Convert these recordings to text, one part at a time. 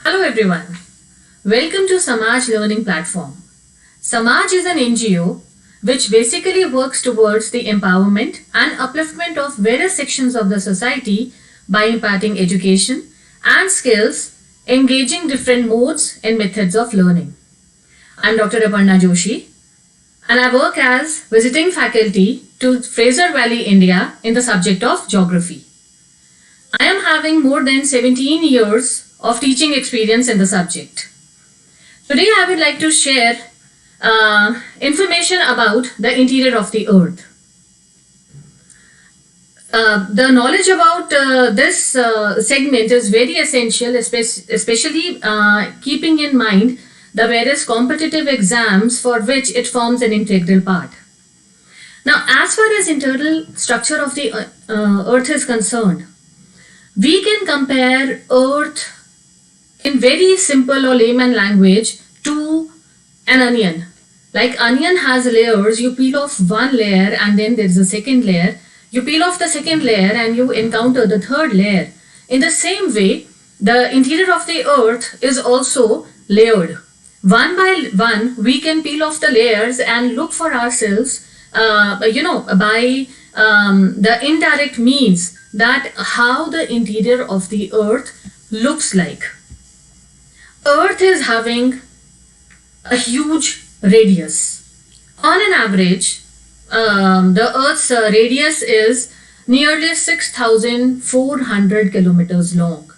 Hello everyone. Welcome to SAMAJ Learning Platform. SAMAJ is an NGO which basically works towards the empowerment and upliftment of various sections of the society by imparting education and skills, engaging different modes and methods of learning. I'm Dr. Aparna Joshi and I work as visiting faculty to Fraser Valley, India in the subject of geography. I am having more than 17 years of teaching experience in the subject. Today I would like to share information about the interior of the earth. The knowledge about this segment is very essential, especially keeping in mind the various competitive exams for which it forms an integral part. Now, as far as internal structure of the earth is concerned, we can compare earth in very simple or layman language to an onion. Like onion has layers, you peel off one layer and then there is a second layer. You peel off the second layer and you encounter the third layer. In the same way, the interior of the earth is also layered. One by one, we can peel off the layers and look for ourselves, by the indirect means that how the interior of the earth looks like. Earth is having a huge radius. On an average, the Earth's radius is nearly 6,400 kilometers long.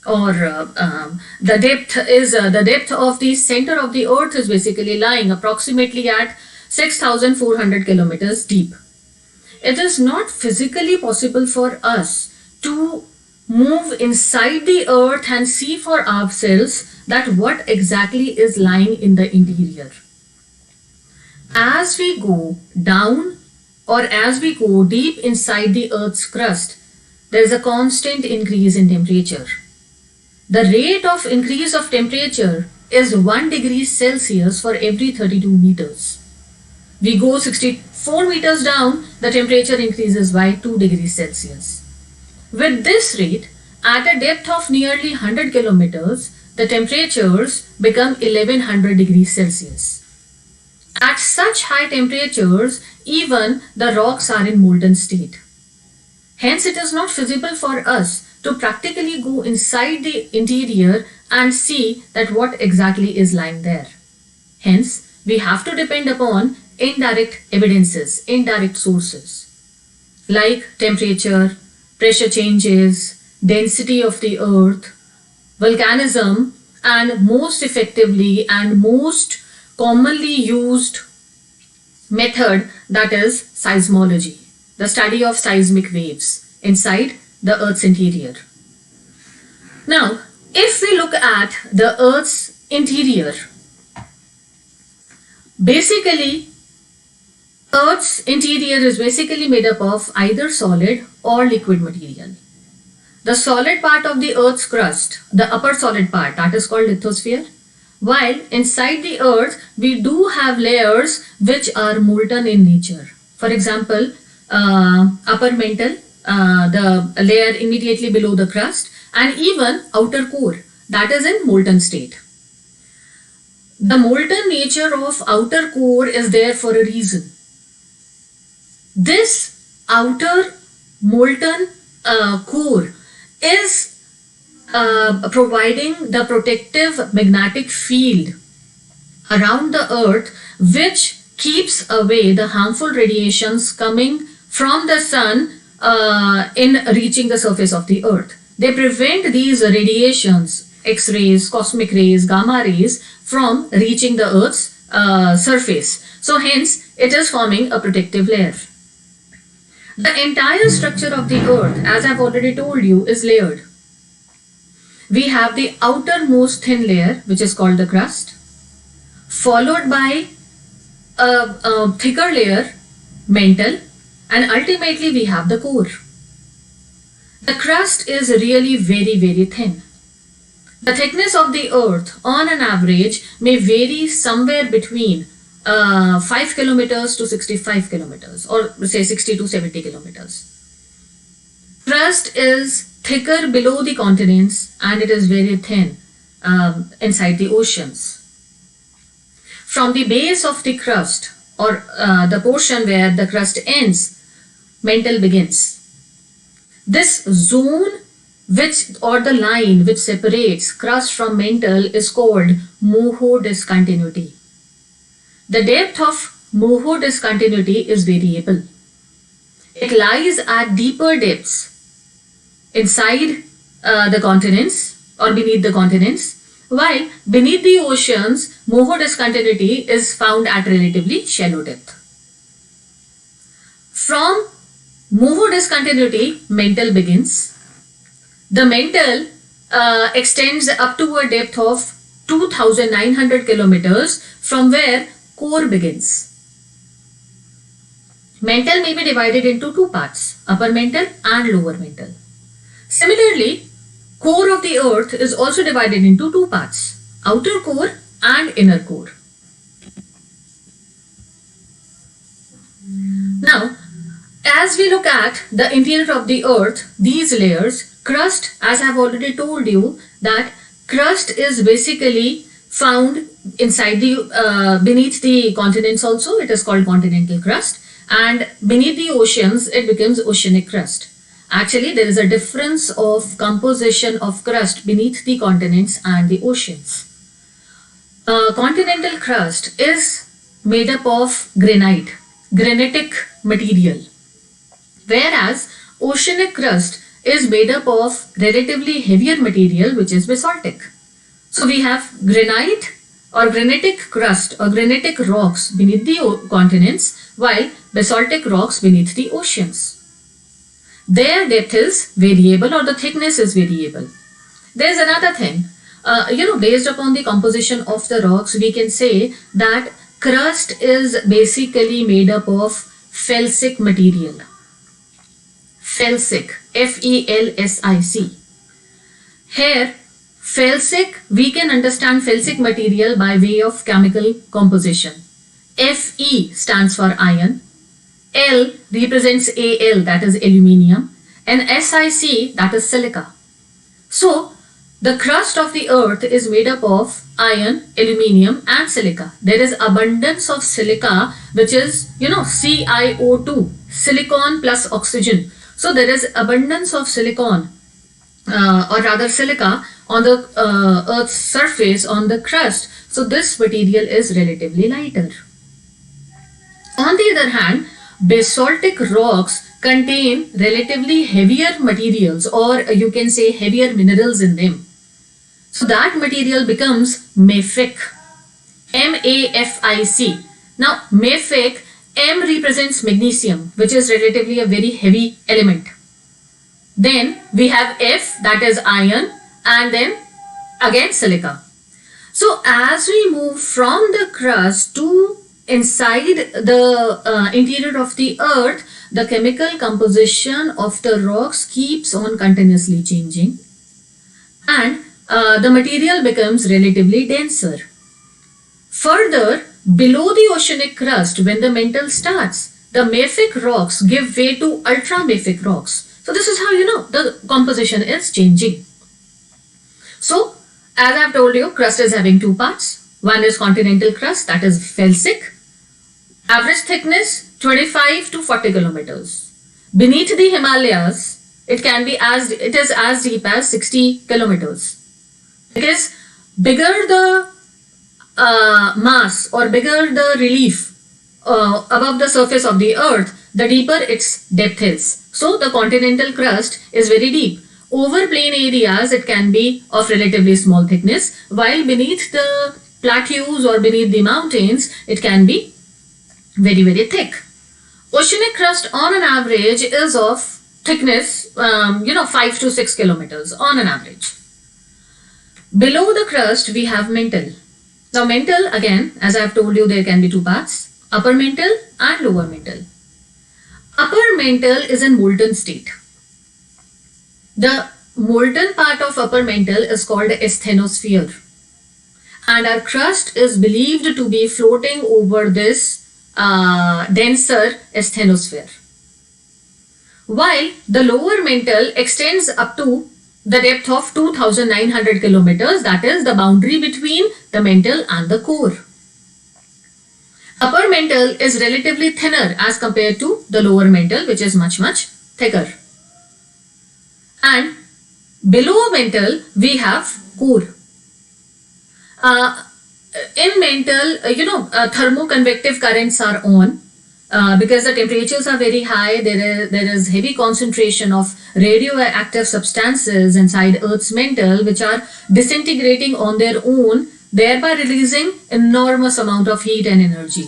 Or the depth of the center of the Earth is basically lying approximately at 6,400 kilometers deep. It is not physically possible for us to move inside the earth and see for ourselves that what exactly is lying in the interior. As we go down or as we go deep inside the earth's crust, there is a constant increase in temperature. The rate of increase of temperature is 1 degree Celsius for every 32 meters. We go 64 meters down, the temperature increases by 2 degrees Celsius. With this rate, at a depth of nearly 100 kilometers, the temperatures become 1100 degrees Celsius. At such high temperatures, even the rocks are in molten state. Hence, it is not feasible for us to practically go inside the interior and see that what exactly is lying there. Hence, we have to depend upon indirect evidences, indirect sources like temperature, pressure changes, density of the earth, volcanism, and most effectively and most commonly used method, that is seismology, the study of seismic waves inside the earth's interior. Now, if we look at the earth's interior, basically Earth's interior is basically made up of either solid or liquid material. The solid part of the Earth's crust, the upper solid part, that is called lithosphere, while inside the Earth we do have layers which are molten in nature. For example, upper mantle, the layer immediately below the crust, and even outer core, that is in molten state. The molten nature of outer core is there for a reason. This outer molten core is providing the protective magnetic field around the earth, which keeps away the harmful radiations coming from the sun in reaching the surface of the earth. They prevent these radiations, X-rays, cosmic rays, gamma rays, from reaching the earth's surface. So hence it is forming a protective layer. The entire structure of the earth, as I've already told you, is layered. We have the outermost thin layer, which is called the crust, followed by a thicker layer, mantle, and ultimately we have the core. The crust is really very, very thin. The thickness of the earth on an average may vary somewhere between 5 kilometers to 65 kilometers, or say 60 to 70 kilometers. Crust is thicker below the continents and it is very thin inside the oceans. From the base of the crust, or the portion where the crust ends, mantle begins. This zone or the line which separates crust from mantle is called Moho discontinuity. The depth of Moho discontinuity is variable. It lies at deeper depths inside the continents or beneath the continents, while beneath the oceans, Moho discontinuity is found at relatively shallow depth. From Moho discontinuity, mantle begins. The mantle extends up to a depth of 2,900 kilometers from where core begins. Mantle may be divided into two parts, upper mantle and lower mantle. Similarly, core of the earth is also divided into two parts, outer core and inner core. Now, as we look at the interior of the earth, these layers, crust, as I have already told you, that crust is basically found inside the beneath the continents also. It is called continental crust, and beneath the oceans it becomes oceanic crust. Actually, there is a difference of composition of crust beneath the continents and the oceans. Continental crust is made up of granitic material, whereas oceanic crust is made up of relatively heavier material, which is basaltic. So we have granite or granitic crust or granitic rocks beneath the continents, while basaltic rocks beneath the oceans. Their depth is variable, or the thickness is variable. There is another thing, based upon the composition of the rocks, we can say that crust is basically made up of felsic material. Felsic, F-E-L-S-I-C. Here, felsic, we can understand felsic material by way of chemical composition. Fe stands for iron, L represents Al, that is aluminium, and Sic, that is silica. So, the crust of the earth is made up of iron, aluminium and silica. There is abundance of silica, which is, CiO2, silicon plus oxygen. So, there is abundance of silicon, or rather silica, on the earth's surface, on the crust. So, this material is relatively lighter. On the other hand, basaltic rocks contain relatively heavier materials, or you can say heavier minerals in them. So that material becomes mafic, M-A-F-I-C. Now mafic, M represents magnesium, which is relatively a very heavy element. Then we have F, that is iron, and then again silica. So as we move from the crust to inside the interior of the earth, the chemical composition of the rocks keeps on continuously changing, and the material becomes relatively denser. Further, below the oceanic crust, when the mantle starts, the mafic rocks give way to ultramafic rocks. So this is how the composition is changing. So, as I have told you, crust is having two parts. One is continental crust, that is felsic. Average thickness 25 to 40 kilometers. Beneath the Himalayas, it is as deep as 60 kilometers. Because bigger the mass or bigger the relief above the surface of the earth, the deeper its depth is. So the continental crust is very deep. Over plain areas, it can be of relatively small thickness, while beneath the plateaus or beneath the mountains, it can be very, very thick. Oceanic crust on an average is of thickness, 5 to 6 kilometers on an average. Below the crust, we have mantle. Now mantle, again, as I have told you, there can be two parts, upper mantle and lower mantle. Upper mantle is in molten state. The molten part of upper mantle is called asthenosphere, and our crust is believed to be floating over this denser asthenosphere, while the lower mantle extends up to the depth of 2900 kilometers, that is the boundary between the mantle and the core. Upper mantle is relatively thinner as compared to the lower mantle, which is much thicker. And below mantle we have core. In mantle, thermoconvective currents are on because the temperatures are very high. There is heavy concentration of radioactive substances inside Earth's mantle, which are disintegrating on their own, thereby releasing enormous amount of heat and energy.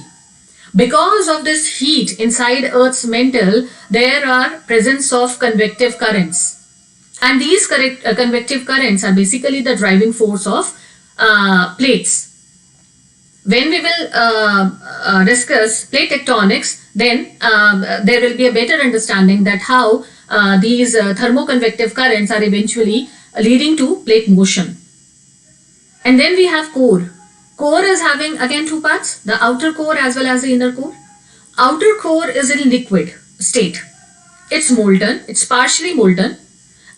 Because of this heat inside Earth's mantle, there are presence of convective currents. And these convective currents are basically the driving force of plates. When we will discuss plate tectonics, then there will be a better understanding that how these thermoconvective currents are eventually leading to plate motion. And then we have core. Core is having again two parts, the outer core as well as the inner core. Outer core is in liquid state. It's molten, it's partially molten,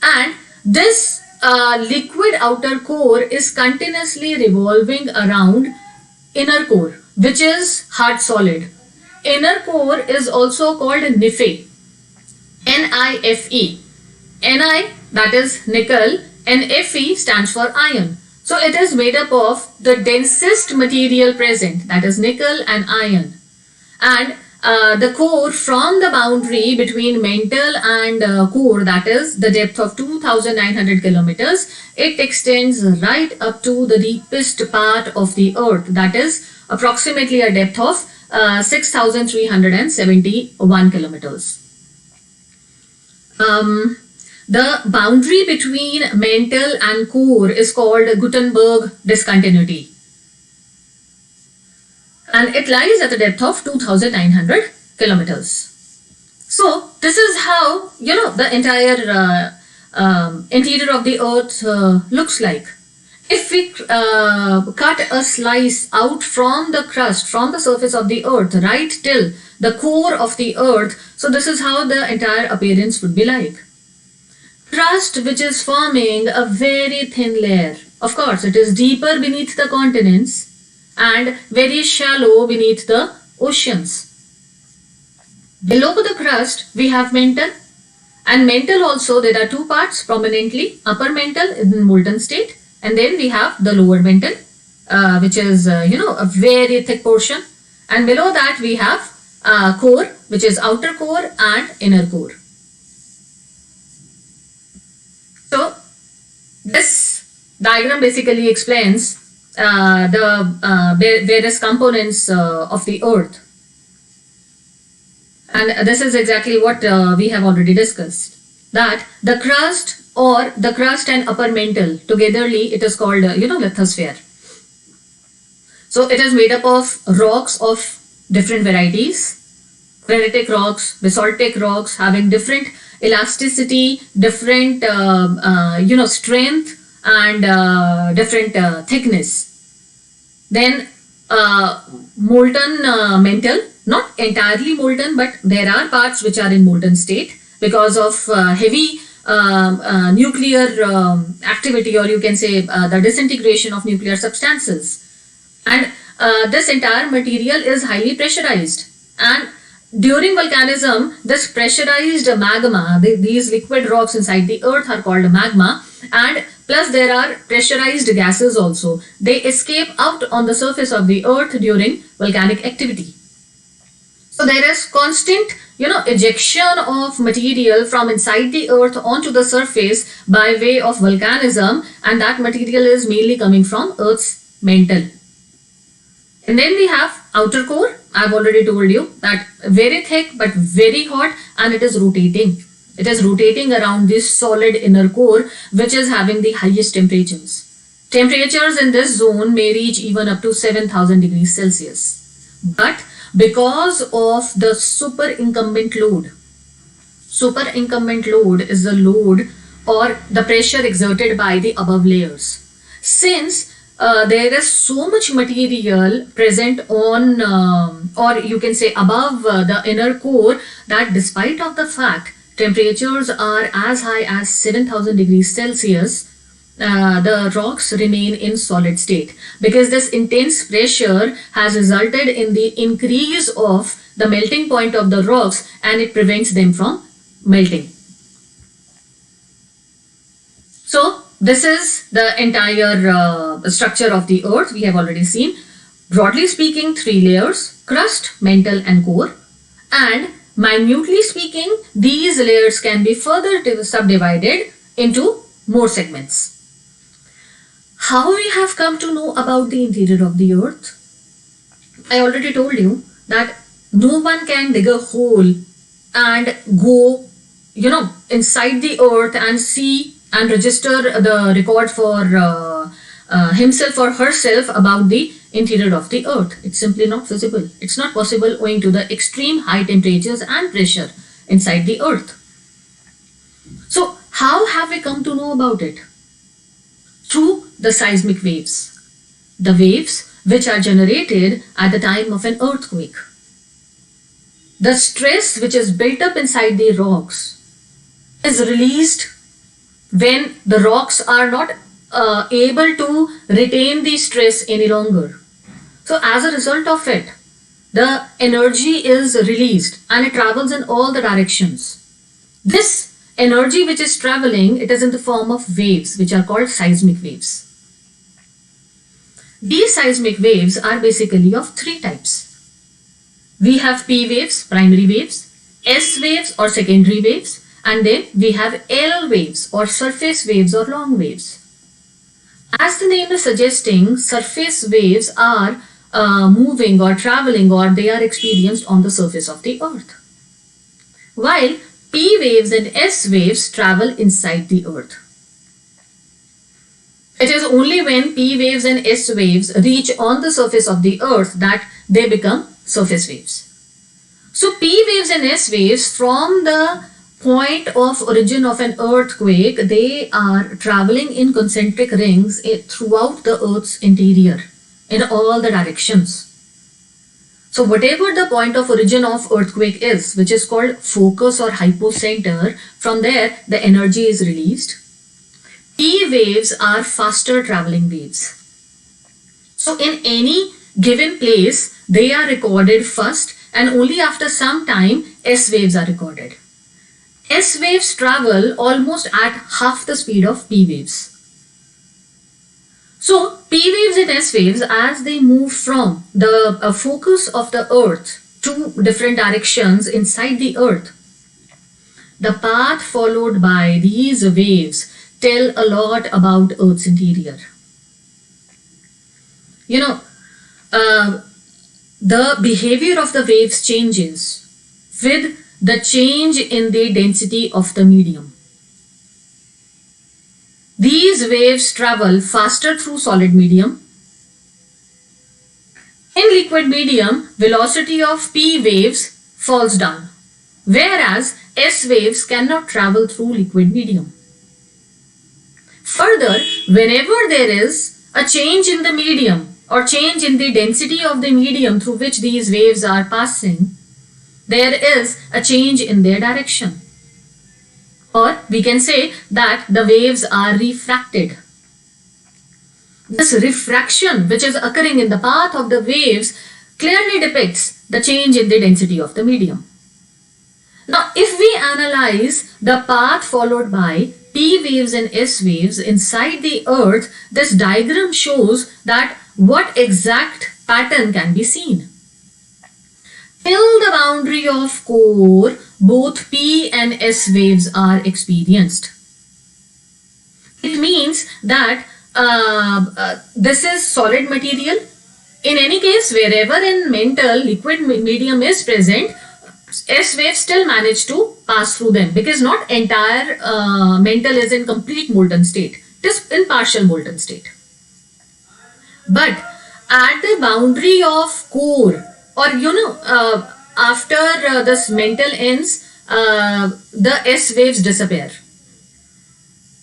and this liquid outer core is continuously revolving around inner core, which is hard solid. Inner core is also called NIFE. N-I-F-E. Ni, that is nickel, and Fe stands for iron. So it is made up of the densest material present, that is nickel and iron. And the core from the boundary between mantle and core, that is the depth of 2900 kilometers, it extends right up to the deepest part of the earth, that is approximately a depth of 6371 kilometers. The boundary between mantle and core is called Gutenberg discontinuity, and it lies at a depth of 2900 kilometers. So this is how the entire interior of the earth looks like. If we cut a slice out from the crust, from the surface of the earth right till the core of the earth, so this is how the entire appearance would be like. Crust which is forming a very thin layer. Of course, it is deeper beneath the continents and very shallow beneath the oceans. Below the crust, we have mantle. And mantle also, there are two parts prominently. Upper mantle in molten state, and then we have the lower mantle, which is a very thick portion. And below that we have core, which is outer core and inner core. So this diagram basically explains the various components of the earth. And this is exactly what we have already discussed. That the crust and upper mantle togetherly, it is called lithosphere. So it is made up of rocks of different varieties, granitic rocks, basaltic rocks having different elasticity, different strength and different thickness. Then molten mantle, not entirely molten, but there are parts which are in molten state because of heavy nuclear activity, or you can say the disintegration of nuclear substances. And this entire material is highly pressurized, and during volcanism, this pressurized magma, these liquid rocks inside the earth are called magma, and plus there are pressurized gases also. They escape out on the surface of the earth during volcanic activity. So there is constant ejection of material from inside the earth onto the surface by way of volcanism, and that material is mainly coming from Earth's mantle. And then we have outer core. I've already told you that very thick but very hot, and it is rotating. It is rotating around this solid inner core, which is having the highest temperatures. Temperatures in this zone may reach even up to 7000 degrees Celsius. But because of the superincumbent load is the load or the pressure exerted by the above layers. Since there is so much material present on or you can say above the inner core, that despite of the fact temperatures are as high as 7,000 degrees Celsius, the rocks remain in solid state, because this intense pressure has resulted in the increase of the melting point of the rocks, and it prevents them from melting. So this is the entire structure of the earth we have already seen. Broadly speaking, 3 layers: crust, mantle and core. And minutely speaking, these layers can be further subdivided into more segments. How we have come to know about the interior of the earth? I already told you that no one can dig a hole and go, inside the earth and see and register the record for himself or herself about the interior of the earth. It's simply not feasible. It's not possible owing to the extreme high temperatures and pressure inside the earth. So how have we come to know about it? Through the seismic waves. The waves which are generated at the time of an earthquake. The stress which is built up inside the rocks is released when the rocks are not able to retain the stress any longer. So as a result of it, the energy is released and it travels in all the directions. This energy which is traveling, it is in the form of waves which are called seismic waves. These seismic waves are basically of 3 types. We have P waves, primary waves, S waves or secondary waves, and then we have L waves or surface waves or long waves. As the name is suggesting, surface waves are moving or traveling, or they are experienced on the surface of the earth, while P waves and S waves travel inside the earth. It is only when P waves and S waves reach on the surface of the earth that they become surface waves. So P waves and S waves, from the point of origin of an earthquake, they are traveling in concentric rings throughout the earth's interior in all the directions. So whatever the point of origin of earthquake is, which is called focus or hypocenter, from there the energy is released. P waves are faster traveling waves. So in any given place, they are recorded first, and only after some time S waves are recorded. S waves travel almost at half the speed of P waves. So P waves and S waves, as they move from the focus of the earth to different directions inside the earth, the path followed by these waves tell a lot about Earth's interior. The behavior of the waves changes with the change in the density of the medium. These waves travel faster through solid medium. In liquid medium, velocity of P waves falls down, whereas S waves cannot travel through liquid medium. Further, whenever there is a change in the medium or change in the density of the medium through which these waves are passing, there is a change in their direction. Or we can say that the waves are refracted. This refraction which is occurring in the path of the waves clearly depicts the change in the density of the medium. Now, if we analyze the path followed by P waves and S waves inside the earth, this diagram shows that what exact pattern can be seen. Till the boundary of core, both P and S waves are experienced. It means that this is solid material. In any case, wherever in mantle liquid medium is present, S waves still manage to pass through them, because not entire mantle is in complete molten state. It is in partial molten state. But at the boundary of core, or after this mantle ends, the S waves disappear.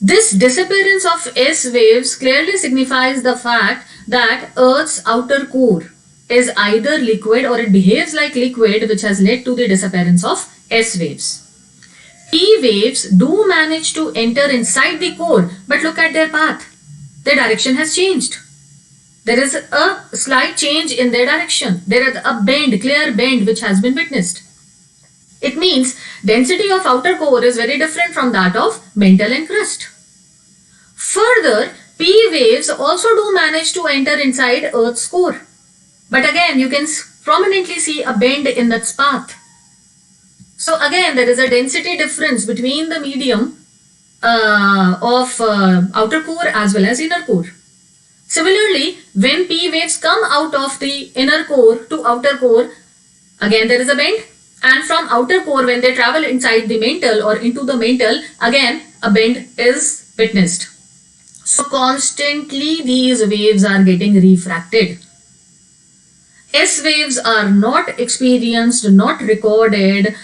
This disappearance of S waves clearly signifies the fact that Earth's outer core is either liquid or it behaves like liquid, which has led to the disappearance of S waves. P waves do manage to enter inside the core, but look at their path. Their direction has changed. There is a slight change in their direction. There is a bend, clear bend, which has been witnessed. It means density of outer core is very different from that of mantle and crust. Further, P waves also do manage to enter inside Earth's core. But again, you can prominently see a bend in its path. So again, there is a density difference between the medium of outer core as well as inner core. Similarly, when P waves come out of the inner core to outer core, again there is a bend, and from outer core when they travel inside the mantle or into the mantle, again a bend is witnessed. So constantly these waves are getting refracted. S waves are not experienced, not recorded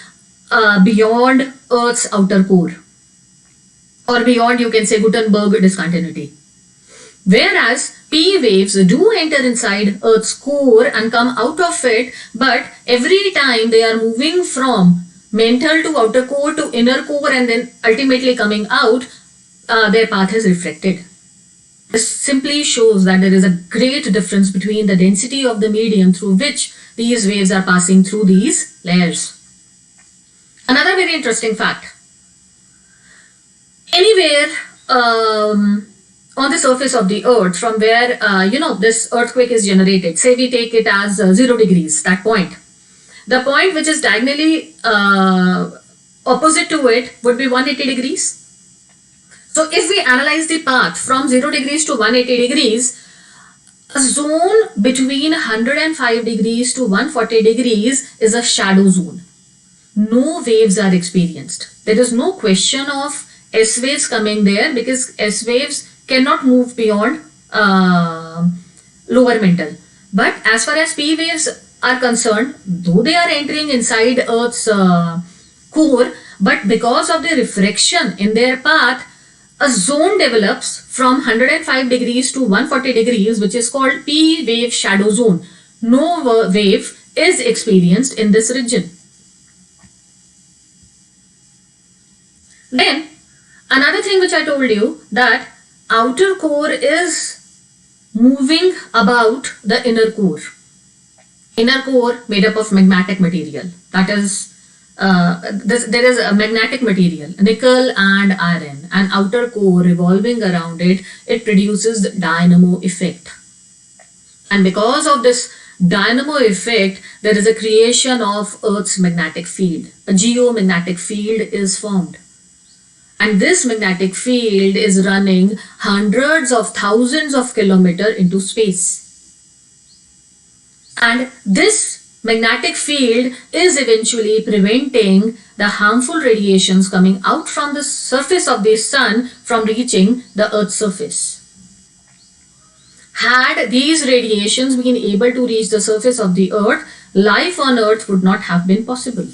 beyond Earth's outer core, or beyond, you can say, Gutenberg discontinuity. Whereas P waves do enter inside Earth's core and come out of it, but every time they are moving from mantle to outer core to inner core and then ultimately coming out, their path is reflected. This simply shows that there is a great difference between the density of the medium through which these waves are passing through these layers. Another very interesting fact. Anywhere on the surface of the earth from where this earthquake is generated, say we take it as 0 degrees, that point. The point which is diagonally opposite to it would be 180 degrees. So if we analyze the path from 0 degrees to 180 degrees, a zone between 105 degrees to 140 degrees is a shadow zone. No waves are experienced. There is no question of S waves coming there because S waves cannot move beyond lower mantle. But as far as P waves are concerned, though they are entering inside Earth's core, but because of the refraction in their path, a zone develops from 105 degrees to 140 degrees, which is called P wave shadow zone. No wave is experienced in this region. Then, another thing which I told you, that outer core is moving about the inner core. Inner core made up of magmatic material. That is, there is a magnetic material, nickel and iron, and outer core revolving around it, it produces the dynamo effect. And because of this dynamo effect, there is a creation of Earth's magnetic field. A geomagnetic field is formed. And this magnetic field is running hundreds of thousands of kilometers into space. And this magnetic field is eventually preventing the harmful radiations coming out from the surface of the sun from reaching the Earth's surface. Had these radiations been able to reach the surface of the Earth, life on Earth would not have been possible.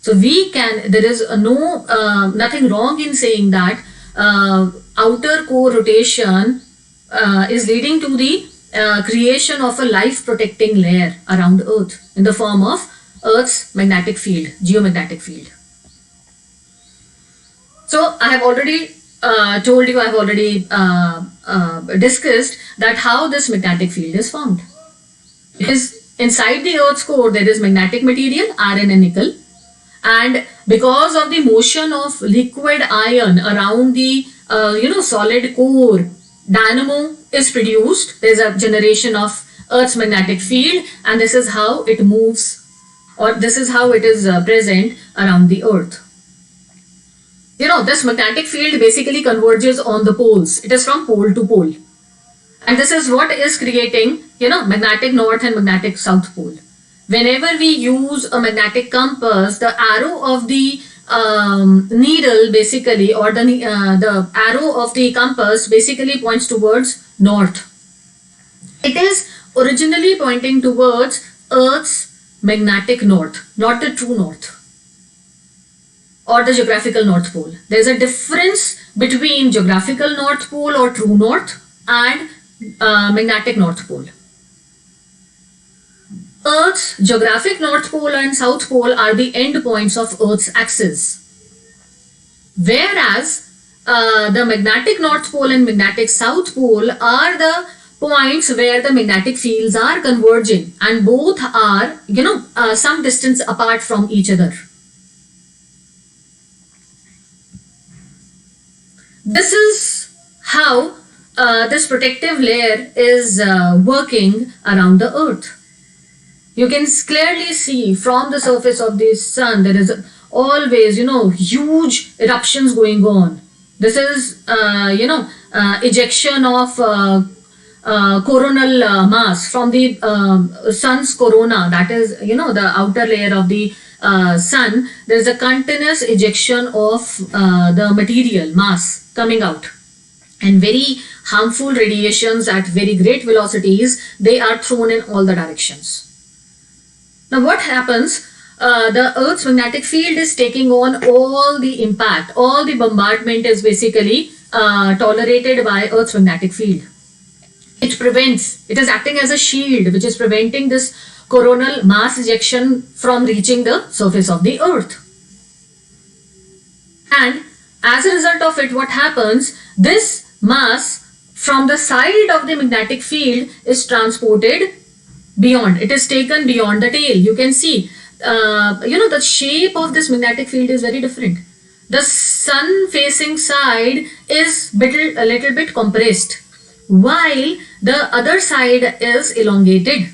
So there is nothing wrong in saying that outer core rotation is leading to the creation of a life protecting layer around Earth in the form of Earth's magnetic field, geomagnetic field. So I have already told you, I have already discussed that how this magnetic field is formed. It is inside the Earth's core, there is magnetic material, iron and nickel. And because of the motion of liquid iron around the solid core, dynamo is produced. There is a generation of Earth's magnetic field, and this is how it moves, or this is how it is present around the Earth. This magnetic field basically converges on the poles. It is from pole to pole, and this is what is creating magnetic north and magnetic south pole. Whenever we use a magnetic compass, the arrow of the needle basically, or the arrow of the compass basically points towards north. It is originally pointing towards Earth's magnetic north, not the true north or the geographical north pole. There is a difference between geographical north pole or true north and magnetic north pole. Earth's geographic north pole and south pole are the end points of Earth's axis. Whereas the magnetic North Pole and magnetic South Pole are the points where the magnetic fields are converging, and both are, some distance apart from each other. This is how this protective layer is working around the earth. You can clearly see from the surface of the sun there is always, huge eruptions going on. This is, ejection of coronal mass from the sun's corona, that is, the outer layer of the sun. There is a continuous ejection of the material mass coming out, and very harmful radiations at very great velocities, they are thrown in all the directions. Now what happens? The Earth's magnetic field is taking on all the impact, all the bombardment is basically tolerated by Earth's magnetic field. It is acting as a shield which is preventing this coronal mass ejection from reaching the surface of the Earth. And as a result of it, what happens? This mass from the side of the magnetic field is transported beyond. It is taken beyond the tail. You can see, the shape of this magnetic field is very different. The sun facing side is a little bit compressed, while the other side is elongated.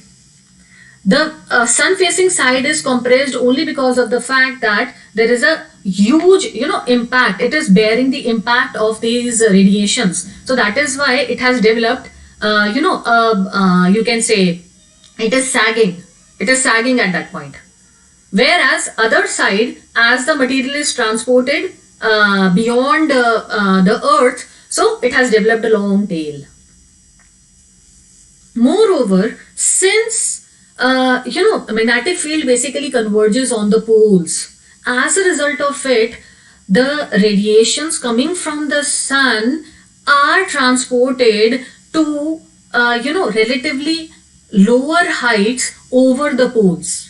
The sun facing side is compressed only because of the fact that there is a huge, impact. It is bearing the impact of these radiations. So that is why it has developed, you can say it is sagging. It is sagging at that point. Whereas other side, as the material is transported beyond the earth, so it has developed a long tail. Moreover, since magnetic field basically converges on the poles, as a result of it, the radiations coming from the sun are transported to relatively lower heights over the poles.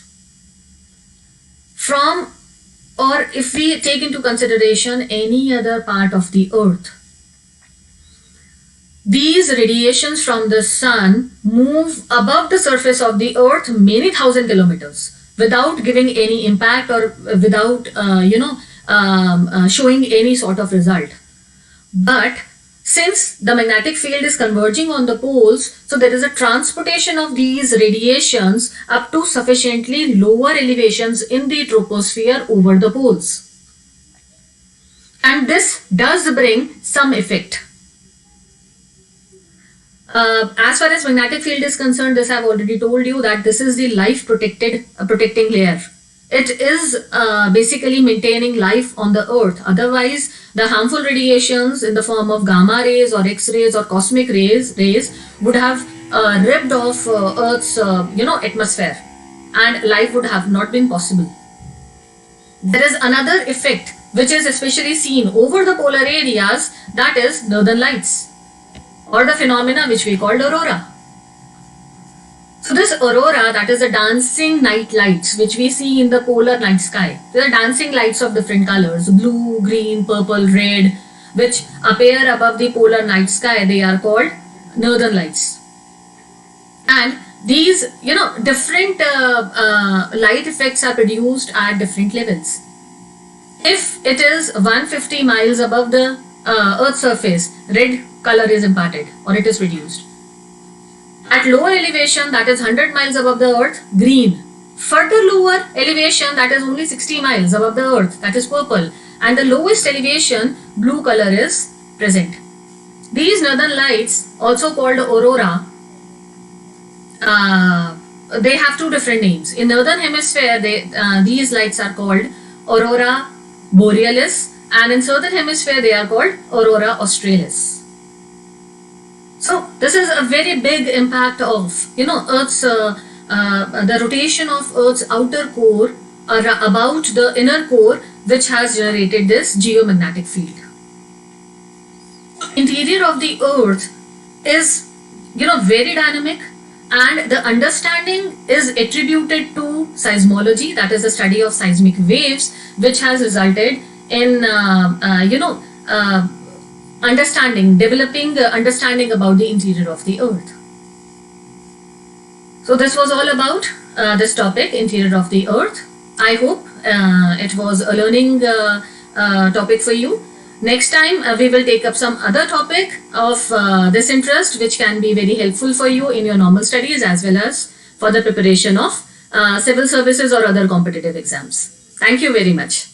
From, or if we take into consideration any other part of the earth, these radiations from the sun move above the surface of the earth many thousand kilometers without giving any impact or without showing any sort of result. But since the magnetic field is converging on the poles, so there is a transportation of these radiations up to sufficiently lower elevations in the troposphere over the poles. And this does bring some effect. As far as magnetic field is concerned, this I have already told you that this is the life protecting layer. It is basically maintaining life on the earth. Otherwise, the harmful radiations in the form of gamma rays or X-rays or cosmic rays would have ripped off Earth's atmosphere, and life would have not been possible. There is another effect which is especially seen over the polar areas, that is northern lights, or the phenomena which we called aurora. So this aurora, that is the dancing night lights which we see in the polar night sky. They are dancing lights of different colors, blue, green, purple, red, which appear above the polar night sky. They are called northern lights. And these, different light effects are produced at different levels. If it is 150 miles above the Earth's surface, red color is imparted or it is reduced. At lower elevation, that is 100 miles above the earth, green. Further lower elevation, that is only 60 miles above the earth, that is purple. And the lowest elevation, blue color is present. These northern lights, also called aurora, they have two different names. In northern hemisphere, these lights are called aurora borealis, and in southern hemisphere they are called aurora australis. So this is a very big impact of Earth's the rotation of Earth's outer core about the inner core, which has generated this geomagnetic field. Interior of the Earth is very dynamic, and the understanding is attributed to seismology, that is the study of seismic waves, which has resulted in developing understanding about the interior of the earth. So this was all about this topic, interior of the earth. I hope it was a learning topic for you. Next time we will take up some other topic of this interest, which can be very helpful for you in your normal studies as well as for the preparation of civil services or other competitive exams. Thank you very much.